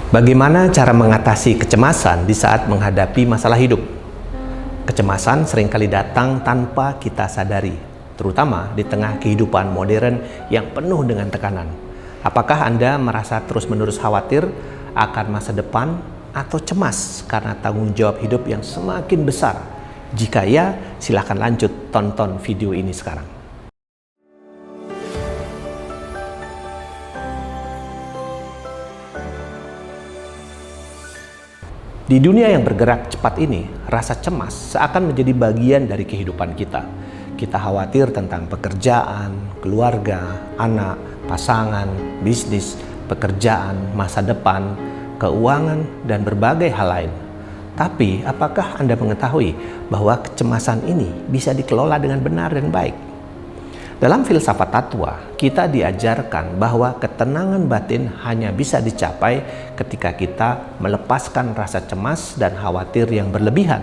Bagaimana cara mengatasi kecemasan di saat menghadapi masalah hidup? Kecemasan seringkali datang tanpa kita sadari, terutama di tengah kehidupan modern yang penuh dengan tekanan. Apakah Anda merasa terus-menerus khawatir akan masa depan atau cemas karena tanggung jawab hidup yang semakin besar? Jika ya, silakan lanjut tonton video ini sekarang. Di dunia yang bergerak cepat ini, rasa cemas seakan menjadi bagian dari kehidupan kita. Kita khawatir tentang pekerjaan, keluarga, anak, pasangan, bisnis, pekerjaan, masa depan, keuangan, dan berbagai hal lain. Tapi, apakah Anda mengetahui bahwa kecemasan ini bisa dikelola dengan benar dan baik? Dalam filsafat Tattwa, kita diajarkan bahwa ketenangan batin hanya bisa dicapai ketika kita melepaskan rasa cemas dan khawatir yang berlebihan.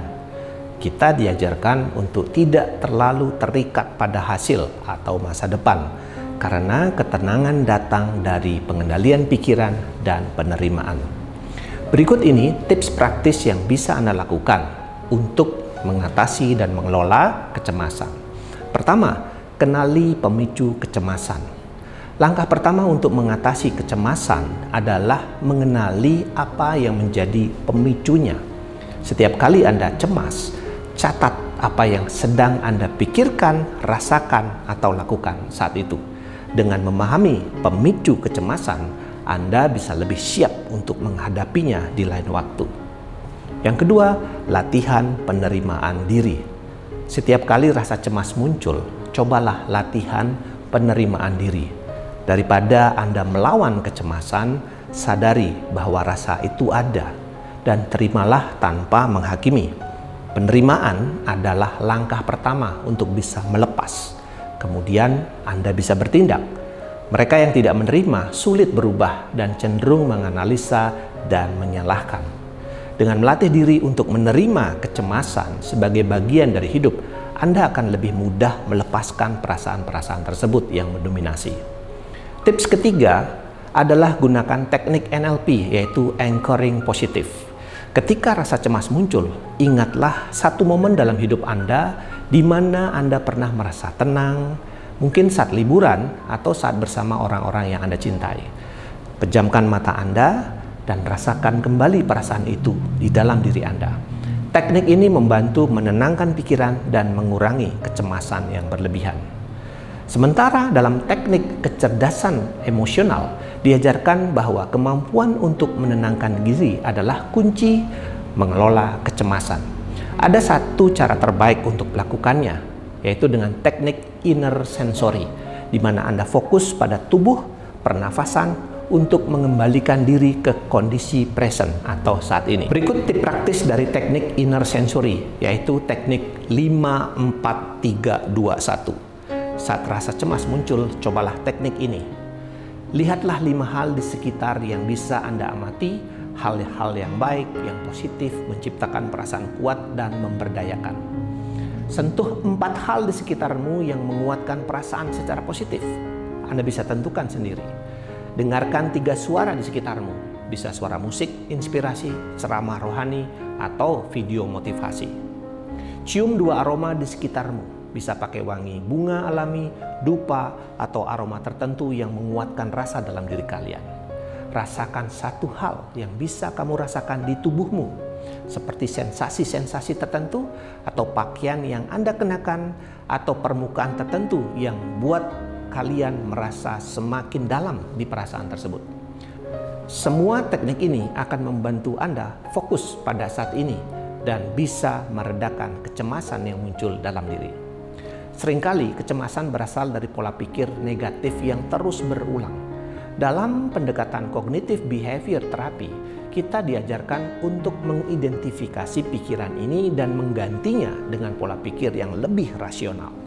Kita diajarkan untuk tidak terlalu terikat pada hasil atau masa depan, karena ketenangan datang dari pengendalian pikiran dan penerimaan. Berikut ini tips praktis yang bisa Anda lakukan untuk mengatasi dan mengelola kecemasan. Pertama, kenali pemicu kecemasan. Langkah pertama untuk mengatasi kecemasan adalah mengenali apa yang menjadi pemicunya. Setiap kali Anda cemas, catat apa yang sedang Anda pikirkan, rasakan, atau lakukan saat itu. Dengan memahami pemicu kecemasan, Anda bisa lebih siap untuk menghadapinya di lain waktu. Yang kedua, latihan penerimaan diri. Setiap kali rasa cemas muncul, cobalah latihan penerimaan diri. Daripada Anda melawan kecemasan, sadari bahwa rasa itu ada dan terimalah tanpa menghakimi. Penerimaan adalah langkah pertama untuk bisa melepas. Kemudian Anda bisa bertindak. Mereka yang tidak menerima sulit berubah dan cenderung menganalisa dan menyalahkan. Dengan melatih diri untuk menerima kecemasan sebagai bagian dari hidup, Anda akan lebih mudah melepaskan perasaan-perasaan tersebut yang mendominasi. Tips ketiga adalah gunakan teknik NLP, yaitu Anchoring Positive. Ketika rasa cemas muncul, ingatlah satu momen dalam hidup Anda di mana Anda pernah merasa tenang, mungkin saat liburan atau saat bersama orang-orang yang Anda cintai. Pejamkan mata Anda dan rasakan kembali perasaan itu di dalam diri Anda. Teknik ini membantu menenangkan pikiran dan mengurangi kecemasan yang berlebihan. Sementara dalam teknik kecerdasan emosional, diajarkan bahwa kemampuan untuk menenangkan diri adalah kunci mengelola kecemasan. Ada satu cara terbaik untuk melakukannya, yaitu dengan teknik inner sensory, di mana Anda fokus pada tubuh, pernafasan, untuk mengembalikan diri ke kondisi present atau saat ini. Berikut tips praktis dari teknik inner sensory, yaitu teknik 5-4-3-2-1. Saat rasa cemas muncul, cobalah teknik ini. Lihatlah 5 hal di sekitar yang bisa Anda amati, hal-hal yang baik, yang positif, menciptakan perasaan kuat dan memberdayakan. Sentuh 4 hal di sekitarmu yang menguatkan perasaan secara positif. Anda bisa tentukan sendiri. Dengarkan 3 suara di sekitarmu, bisa suara musik, inspirasi, ceramah rohani, atau video motivasi. Cium 2 aroma di sekitarmu, bisa pakai wangi bunga alami, dupa, atau aroma tertentu yang menguatkan rasa dalam diri kalian. Rasakan satu hal yang bisa kamu rasakan di tubuhmu, seperti sensasi-sensasi tertentu, atau pakaian yang Anda kenakan, atau permukaan tertentu yang buat kalian merasa semakin dalam di perasaan tersebut. Semua teknik ini akan membantu Anda fokus pada saat ini dan bisa meredakan kecemasan yang muncul dalam diri. Seringkali kecemasan berasal dari pola pikir negatif yang terus berulang. Dalam pendekatan cognitive behavior therapy, kita diajarkan untuk mengidentifikasi pikiran ini dan menggantinya dengan pola pikir yang lebih rasional.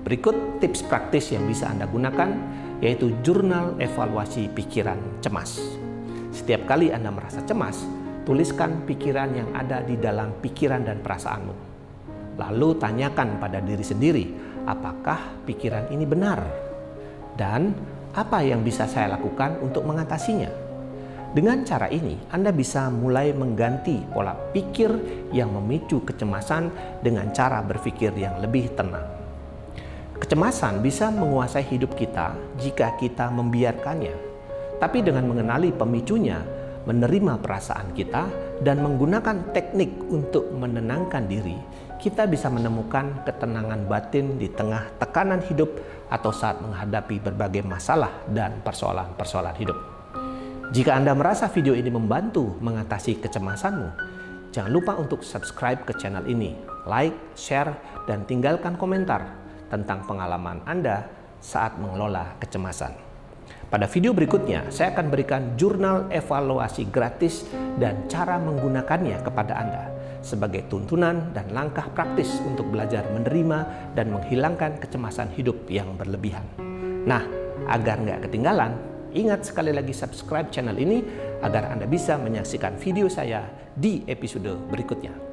Berikut tips praktis yang bisa Anda gunakan, yaitu jurnal evaluasi pikiran cemas. Setiap kali Anda merasa cemas, tuliskan pikiran yang ada di dalam pikiran dan perasaanmu. Lalu tanyakan pada diri sendiri, apakah pikiran ini benar? Dan apa yang bisa saya lakukan untuk mengatasinya? Dengan cara ini, Anda bisa mulai mengganti pola pikir yang memicu kecemasan dengan cara berpikir yang lebih tenang. Kecemasan bisa menguasai hidup kita jika kita membiarkannya. Tapi dengan mengenali pemicunya, menerima perasaan kita, dan menggunakan teknik untuk menenangkan diri, kita bisa menemukan ketenangan batin di tengah tekanan hidup atau saat menghadapi berbagai masalah dan persoalan-persoalan hidup. Jika Anda merasa video ini membantu mengatasi kecemasanmu, jangan lupa untuk subscribe ke channel ini, like, share, dan tinggalkan komentar tentang pengalaman Anda saat mengelola kecemasan. Pada video berikutnya, saya akan berikan jurnal evaluasi gratis dan cara menggunakannya kepada Anda sebagai tuntunan dan langkah praktis untuk belajar menerima dan menghilangkan kecemasan hidup yang berlebihan. Nah, agar nggak ketinggalan, ingat sekali lagi subscribe channel ini agar Anda bisa menyaksikan video saya di episode berikutnya.